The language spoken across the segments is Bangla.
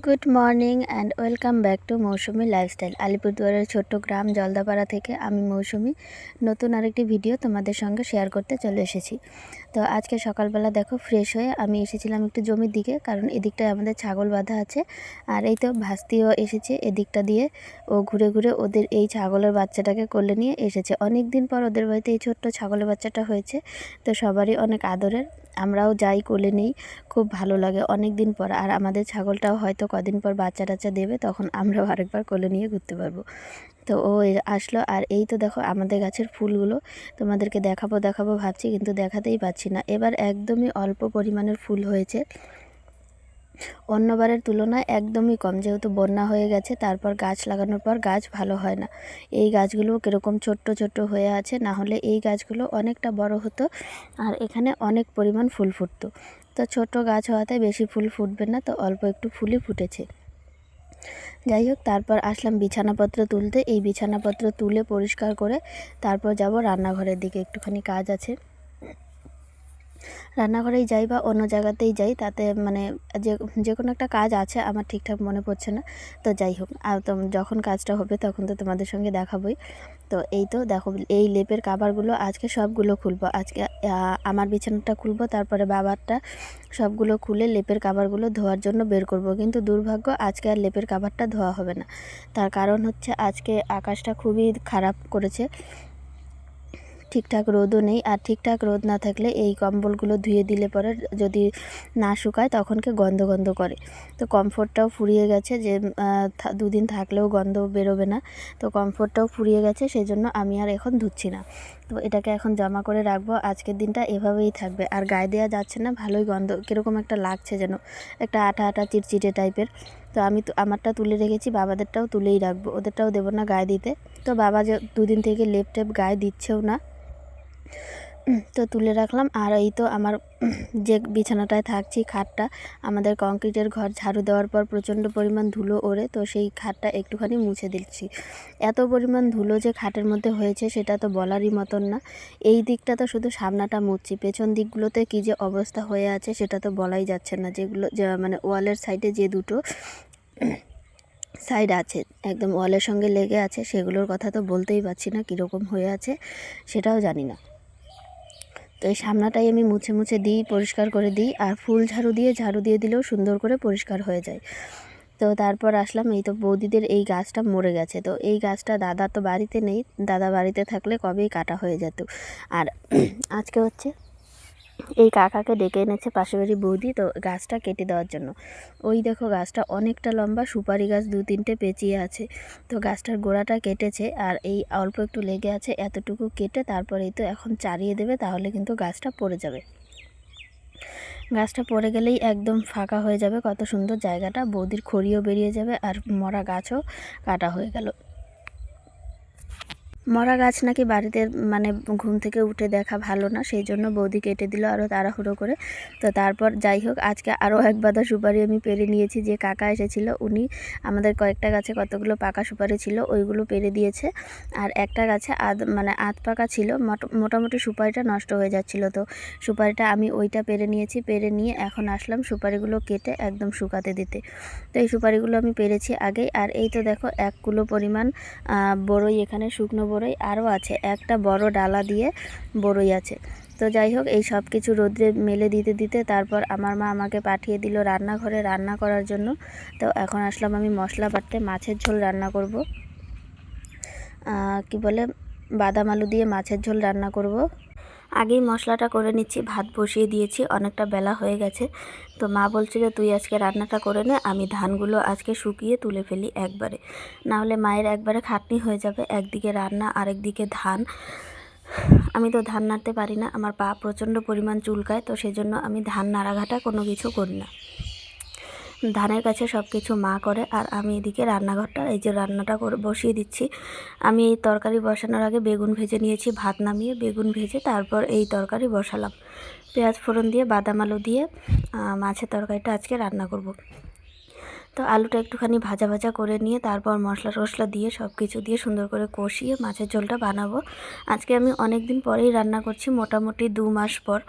Good morning and welcome back to Mousumi lifestyle. আলিপুরদুয়ারের ছোট্ট গ্রাম জলদাপাড়া থেকে আমি মৌসুমি নতুন আরেকটি ভিডিও তোমাদের সঙ্গে শেয়ার করতে চলে এসেছি। তো আজকে সকালবেলা দেখো ফ্রেশ হয়ে আমি এসেছিলাম একটু জমির দিকে, কারণ এদিকটায় আমাদের ছাগল বাঁধা আছে। আর এই তো ভাস্তিও এসেছে এদিকটা দিয়ে, ও ঘুরে ঘুরে ওদের এই ছাগলের বাচ্চাটাকে কোলে নিয়ে এসেছে। অনেক দিন পর ওদের বাড়িতে এই ছোট্ট ছাগলের বাচ্চাটা হয়েছে, তো সবারই অনেক আদরের। আমরাও যাই কোলে নেই, খুব ভালো লাগে অনেক দিন পর। আর আমাদের ছাগলটাও হয়তো কদিন পর বাচ্চা টাচ্চা দেবে, তখন আমরাও আরেকবার কোলে নিয়ে ঘুরতে পারবো। তো ও আসলো। আর এই তো দেখো আমাদের গাছের ফুলগুলো তোমাদেরকে দেখাবো ভাবছি, কিন্তু দেখাতেই পাচ্ছি না। এবার একদমই অল্প পরিমাণের ফুল হয়েছে, অন্যবারের তুলনায় একদমই কম, যেহেতু বন্যা হয়ে গেছে। তারপর গাছ লাগানোর পর গাছ ভালো হয় না। এই গাছগুলো কীরকম ছোট্ট ছোট্ট হয়ে আছে, না হলে এই গাছগুলো অনেকটা বড় হতো আর এখানে অনেক পরিমাণ ফুল ফুটতো। তো ছোট গাছ হওয়াতে বেশি ফুল ফুটবে না, তো অল্প একটু ফুলই ফুটেছে। যাই হোক, তারপর আসলাম বিছানাপত্র তুলতে। এই বিছানাপত্র তুলে পরিষ্কার করে তারপর যাব রান্নাঘরের দিকে, একটুখানি কাজ আছে। রান্নাঘরেই যাই বা অন্য জায়গাতেই যাই, তাতে মানে যে কোনো একটা কাজ আছে, আমার ঠিকঠাক মনে পড়ছে না। তো যাই হোক, আর তো যখন কাজটা হবে তখন তো তোমাদের সঙ্গে দেখাবই। তো এই তো দেখো, এই লেপের কাভারগুলো আজকে সবগুলো খুলবো। আজকে আমার বিছানাটা খুলবো, তারপরে বাবারটা, সবগুলো খুলে লেপের কাভারগুলো ধোয়ার জন্য বের করব। কিন্তু দুর্ভাগ্য, আজকে আর লেপের কাভারটা ধোয়া হবে না। তার কারণ হচ্ছে আজকে আকাশটা খুবই খারাপ করেছে, ঠিকঠাক রোদও নেই। আর ঠিকঠাক রোদ না থাকলে এই কম্বলগুলো ধুয়ে দিলে পরে যদি না শুকায় তখনকে গন্ধ গন্ধ করে। তো কমফোর্টটাও ফুরিয়ে গেছে, যে দুদিন থাকলেও গন্ধ বেরোবে না। তো কমফোর্টটাও ফুরিয়ে গেছে, সেই জন্য আমি আর এখন ধুচ্ছি না। তো এটাকে এখন জমা করে রাখবো, আজকের দিনটা এভাবেই থাকবে। আর গায়ে দেওয়া যাচ্ছে না, ভালোই গন্ধ কীরকম একটা লাগছে, যেন একটা আঠা আঠা চিটচিটে টাইপের। তো আমি তো আমারটা তুলে রেখেছি, বাবাদেরটাও তুলেই রাখবো, ওদেরটাও দেবো না গায়ে দিতে। তো বাবা যে দুদিন থেকে লেপ টেপ গায়ে দিচ্ছেও না, তো তুলে রাখলাম। আর এই তো আমার যে বিছানাটায় থাকছি, খাটটা, আমাদের কংক্রিটের ঘর, ঝাড়ু দেওয়ার পর প্রচণ্ড পরিমাণ ধুলো ওড়ে, তো সেই খাটটা একটুখানি মুছে দিচ্ছি। এত পরিমাণ ধুলো যে খাটের মধ্যে হয়েছে সেটা তো বলারই মতন না। এই দিকটা তো শুধু সামনাটা মুছছি, পেছন দিকগুলোতে কী যে অবস্থা হয়ে আছে সেটা তো বলাই যাচ্ছে না। যেগুলো মানে ওয়ালের সাইডে যে দুটো সাইড আছে একদম ওয়ালের সঙ্গে লেগে আছে, সেগুলোর কথা তো বলতেই পারছি না, কীরকম হয়ে আছে সেটাও জানি না। তো এই সামনাটাই আমি মুছে মুছে দিই, পরিষ্কার করে দিই। আর ফুল ঝাড়ু দিয়ে দিলেও সুন্দর করে পরিষ্কার হয়ে যায়। তো তারপর আসলাম, এই তো বৌদিদের এই গাছটা মরে গেছে। তো এই গাছটা দাদা তো বাড়িতে নেই, দাদা বাড়িতে থাকলে কবেই কাটা হয়ে যেত। আর আজকে হচ্ছে এই কাকাকে ডেকে এনেছে পাশের বাড়ি বৌদি, তো গাছটা কেটে দেওয়ার জন্য। ওই দেখো গাছটা অনেকটা লম্বা, সুপারি গাছ 2-3টে পেঁচিয়ে আছে। তো গাছটার গোড়াটা কেটেছে, আর এই অল্প একটু লেগে আছে, এতটুকু কেটে তারপরেই তো এখন চারিয়ে দেবে, তাহলে কিন্তু গাছটা পড়ে যাবে। গাছটা পড়ে গেলেই একদম ফাঁকা হয়ে যাবে, কত সুন্দর জায়গাটা, বৌদির খড়িও বেরিয়ে যাবে আর মরা গাছও কাটা হয়ে গেল। মরা গাছ নাকি বাড়িতে মানে ঘুম থেকে উঠে দেখা ভালো না, সেই জন্য বৌদি কেটে দিল আরও তাড়াহুড়ো করে। তো তারপর যাই হোক, আজকে আরও এক বাদা সুপারি আমি পেরে নিয়েছি। যে কাকা এসেছিলো উনি আমাদের কয়েকটা গাছে কতগুলো পাকা সুপারি ছিল ওইগুলো পেরে দিয়েছে। আর একটা গাছে আধ পাকা ছিল, মোটামুটি সুপারিটা নষ্ট হয়ে যাচ্ছিলো। তো সুপারিটা আমি ওইটা পেরে নিয়েছি, পেরে নিয়ে এখন আসলাম সুপারিগুলো কেটে একদম শুকাতে দিতে। তো এই সুপারিগুলো আমি পেরেছি আগেই। আর এই তো দেখো 1 কিলো পরিমাণ বড়ই, এখানে শুকনো বড়ই আরও আছে, একটা বড় ডালা দিয়ে বড়ই আছে। তো যাই হোক, এই সব কিছু রোদ্রে মেলে দিতে দিতে তারপর আমার মা আমাকে পাঠিয়ে দিল রান্নাঘরে রান্না করার জন্য। তো এখন আসলাম আমি মশলা বাটতে, মাছের ঝোল রান্না করব। কি বলে, বাদাম আলু দিয়ে মাছের ঝোল রান্না করব। আগেই মশলাটা করে নিচ্ছি, ভাত বসিয়ে দিয়েছি, অনেকটা বেলা হয়ে গেছে। তো মা বলছে যে তুই আজকে রান্নাটা করে নে, আমি ধানগুলো আজকে শুকিয়ে তুলে ফেলি একবারে, না হলে মায়ের একবারে খাটনি হয়ে যাবে, একদিকে রান্না আরেকদিকে ধান। আমি তো ধান নাড়তে পারি না, আমার পা প্রচণ্ড পরিমাণ চুলকায়, তো সেজন্য আমি ধান নাড়াঘাটা কোনো কিছু করি না। ধানের কাছে সব কিছু মা করে, আর আমি এদিকে রান্নাঘরটা এই যে রান্নাটা করে বসিয়ে দিচ্ছি। আমি এই তরকারি বসানোর আগে বেগুন ভেজে নিয়েছি, ভাত নামিয়ে বেগুন ভেজে তারপর এই তরকারি বসালাম। পেঁয়াজ ফোড়ন দিয়ে বাদাম আলু দিয়ে মাছের তরকারিটা আজকে রান্না করব। তো আলুটা একটুখানি ভাজা ভাজা করে নিয়ে তারপর মশলা টশলা দিয়ে সব কিছু দিয়ে সুন্দর করে কষিয়ে মাছের ঝোলটা বানাবো। আজকে আমি অনেক দিন পরেই রান্না করছি, মোটামুটি 2 মাস পর।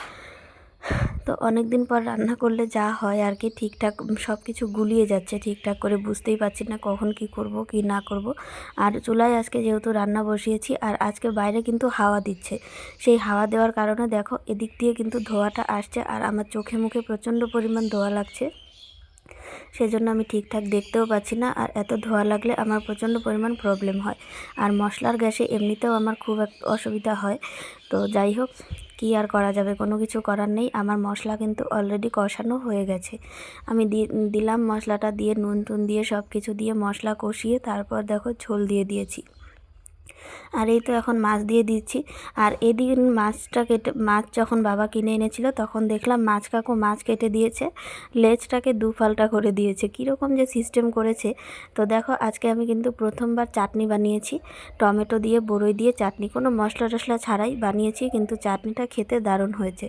তো অনেক দিন পর রান্না করলে যা হয় আর কি, ঠিকঠাক সব কিছু গুলিয়ে যাচ্ছে, ঠিকঠাক করে বুঝতেই পারছি না কখন কি করব কি না করব। আর চুলায় আজকে যেহেতু রান্না বসিয়েছি, আর আজকে বাইরে কিন্তু হাওয়া দিচ্ছে, সেই হাওয়া দেওয়ার কারণে দেখো এদিক দিয়ে কিন্তু ধোঁয়াটা আসছে, আর আমার চোখে মুখে প্রচণ্ড পরিমাণ ধোঁয়া লাগছে, সেজন্য আমি ঠিকঠাক দেখতেও পাচ্ছি না। আর এত ধোঁয়া লাগলে আমার প্রচণ্ড পরিমাণ প্রবলেম হয়, আর মশলার গ্যাসে এমনিতেও আমার খুব অসুবিধা হয়। তো যাই হোক, কী আর করা যাবে, কোনো কিছু করার নেই। আমার মশলা কিন্তু অলরেডি কষানো হয়ে গেছে, আমি দিলাম মশলাটা দিয়ে, নুন টুন দিয়ে সব কিছু দিয়ে মশলা কষিয়ে তারপর দেখো ঝোল দিয়ে দিয়েছি। আর এই তো এখন মাছ দিয়ে দিচ্ছি। আর এদিন মাছ যখন বাবা কিনে এনেছিল তখন দেখলাম মাছ কাকু মাছ কেটে দিয়েছে, লেজটাকে দুফাল্টা করে দিয়েছে, কীরকম যে সিস্টেম করেছে। তো দেখো আজকে আমি কিন্তু প্রথমবার চাটনি বানিয়েছি, টমেটো দিয়ে বড়ই দিয়ে চাটনি, কোনো মশলা টশলা ছাড়াই বানিয়েছি, কিন্তু চাটনিটা খেতে দারুণ হয়েছে।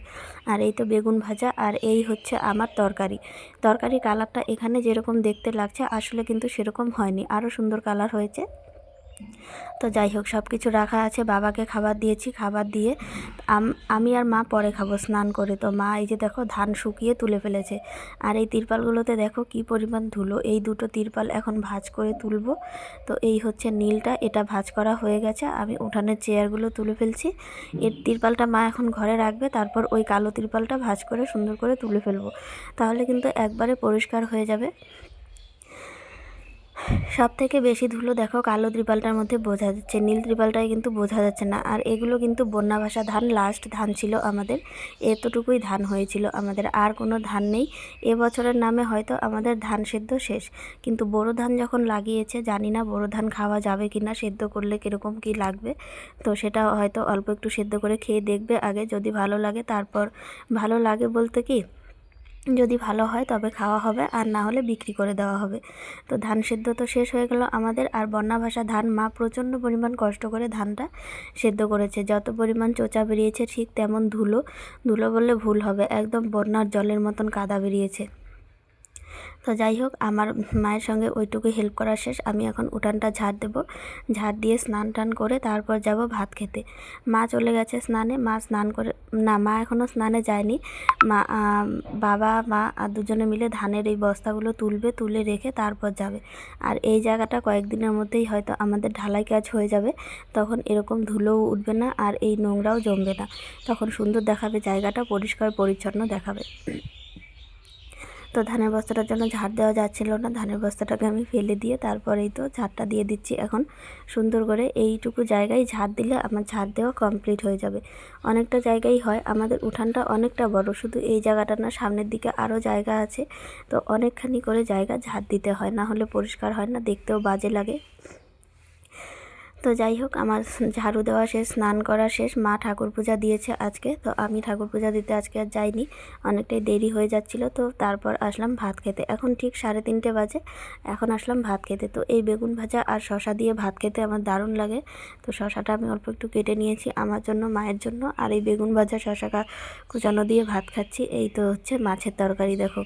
আর এই তো বেগুন ভাজা, আর এই হচ্ছে আমার তরকারি কালারটা এখানে যেরকম দেখতে লাগছে আসলে কিন্তু সেরকম হয়নি, আরও সুন্দর কালার হয়েছে। তো যাই হোক, সব কিছু রাখা আছে, বাবাকে খাবার দিয়েছি, খাবার দিয়ে আমি আর মা পরে খাবো স্নান করে। তো মা এই যে দেখো ধান শুকিয়ে তুলে ফেলেছে, আর এই তিরপালগুলোতে দেখো কি পরিমাণ ধুলো, এই দুটো তিরপাল এখন ভাঁজ করে তুলবো। তো এই হচ্ছে নীলটা, এটা ভাঁজ করা হয়ে গেছে, আমি উঠানের চেয়ারগুলো তুলে ফেলছি। এর তিরপালটা মা এখন ঘরে রাখবে, তারপর ওই কালো তিরপালটা ভাঁজ করে সুন্দর করে তুলে ফেলবো, তাহলে কিন্তু একবারে পরিষ্কার হয়ে যাবে। সব থেকে বেশি ধুলো দেখো কালো ত্রিপালটার মধ্যে বোঝা যাচ্ছে, নীল ত্রিপালটায় কিন্তু বোঝা যাচ্ছে না। আর এগুলো কিন্তু বন্যা ভাসা ধান, লাস্ট ধান ছিল আমাদের, এতটুকুই ধান হয়েছিল আমাদের, আর কোনো ধান নেই। এবছরের নামে হয়তো আমাদের ধান সেদ্ধ শেষ, কিন্তু বোরো ধান যখন লাগিয়েছে জানি না বোরো ধান খাওয়া যাবে কি না, সেদ্ধ করলে কীরকম কী লাগবে। তো সেটা হয়তো অল্প একটু সেদ্ধ করে খেয়ে দেখবে আগে, যদি ভালো লাগে তারপর, ভালো লাগে বলতে কি, যদি ভালো হয় তবে খাওয়া হবে, আর না হলে বিক্রি করে দেওয়া হবে। তো ধান সেদ্ধ তো শেষ হয়ে গেল আমাদের। আর বন্যা ভাসা ধান, মা প্রচণ্ড পরিমাণ কষ্ট করে ধানটা সেদ্ধ করেছে, যত পরিমাণ চোচা বেরিয়েছে ঠিক তেমন ধুলো বললে ভুল হবে, একদম বন্যার জলের মতন কাদা বেরিয়েছে। তো যাই হোক, আমার মায়ের সঙ্গে ওইটুকু হেল্প করা শেষ, আমি এখন উঠানটা ঝাড় দেব, ঝাড় দিয়ে স্নান টান করে তারপর যাব ভাত খেতে। মা চলে গেছে স্নানে, মা স্নান করে, না মা এখনও স্নানে যায়নি, বাবা মা আর দুজনে মিলে ধানের এই বস্তাগুলো তুলে রেখে তারপর যাবে। আর এই জায়গাটা কয়েকদিনের মধ্যেই হয়তো আমাদের ঢালাই কাজ হয়ে যাবে, তখন এরকম ধুলোও উঠবে না আর এই নোংরাও জমবে না, তখন সুন্দর দেখাবে, জায়গাটা পরিষ্কার পরিচ্ছন্ন দেখাবে। তো ধানের বস্তাটার জন্য ঝাড় দেওয়া যাচ্ছিল না, ধানের বস্তাটাকে আমি ফেলে দিয়ে তারপরেই তো ঝাড়টা দিয়ে দিচ্ছি এখন সুন্দর করে। এইটুকু জায়গায় ঝাড় দিলে আমার ঝাড় দেওয়া কমপ্লিট হয়ে যাবে। অনেকটা জায়গাই হয়, আমাদের উঠানটা অনেকটা বড়, শুধু এই জায়গাটা না, সামনের দিকে আরও জায়গা আছে। তো অনেকখানি করে জায়গা ঝাড় দিতে হয়, না হলে পরিষ্কার হয় না, দেখতেও বাজে লাগে। তো যাই হোক, আমার ঝাড়ু দেওয়া শেষ, স্নান করা শেষ, মা ঠাকুর পূজা দিয়েছে আজকে, তো আমি ঠাকুর পূজা দিতে আজকে আর যাইনি, অনেকটাই দেরি হয়ে যাচ্ছিল। তো তারপর আসলাম ভাত খেতে, এখন ঠিক 3:30 বাজে, এখন আসলাম ভাত খেতে। তো এই বেগুন ভাজা আর শশা দিয়ে ভাত খেতে আমার দারুণ লাগে। তো শশাটা আমি অল্প একটু কেটে নিয়েছি আমার জন্য, মায়ের জন্য, আর এই বেগুন ভাজা শশা কুচানো দিয়ে ভাত খাচ্ছি। এই তো হচ্ছে মাছের তরকারি, দেখো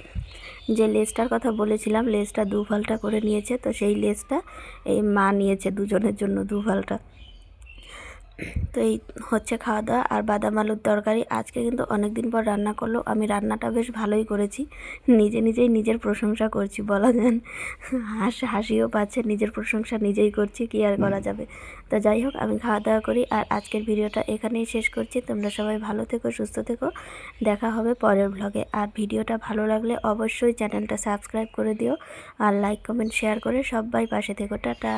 যে লেজটার কথা বলেছিলাম, লেজটা দুফাল্টা করে নিয়েছে, তো সেই লেজটা এই মা নিয়েছে দুজনের জন্য দুফাল্টা। তো এই হচ্ছে খাওয়া দাওয়া। আর বাদাম আলুর তরকারি আজকে কিন্তু অনেক দিন পর রান্না করলো, আমি রান্নাটা বেশ ভালোই করেছি, নিজেই নিজের প্রশংসা করছি, বলা যান হাসিও পাচ্ছে, নিজের প্রশংসা নিজেই করছি, কি আর করা যাবে। তো যাই হোক, আমি খাওয়া দাওয়া করি, আর আজকের ভিডিওটা এখানেই শেষ করছি। তোমরা সবাই ভালো থেকো, সুস্থ থেকো, দেখা হবে পরের ব্লগে। আর ভিডিওটা ভালো লাগলে অবশ্যই চ্যানেলটা সাবস্ক্রাইব করে দিও, আর লাইক কমেন্ট শেয়ার করে সবাই পাশে থেকো। টাটা।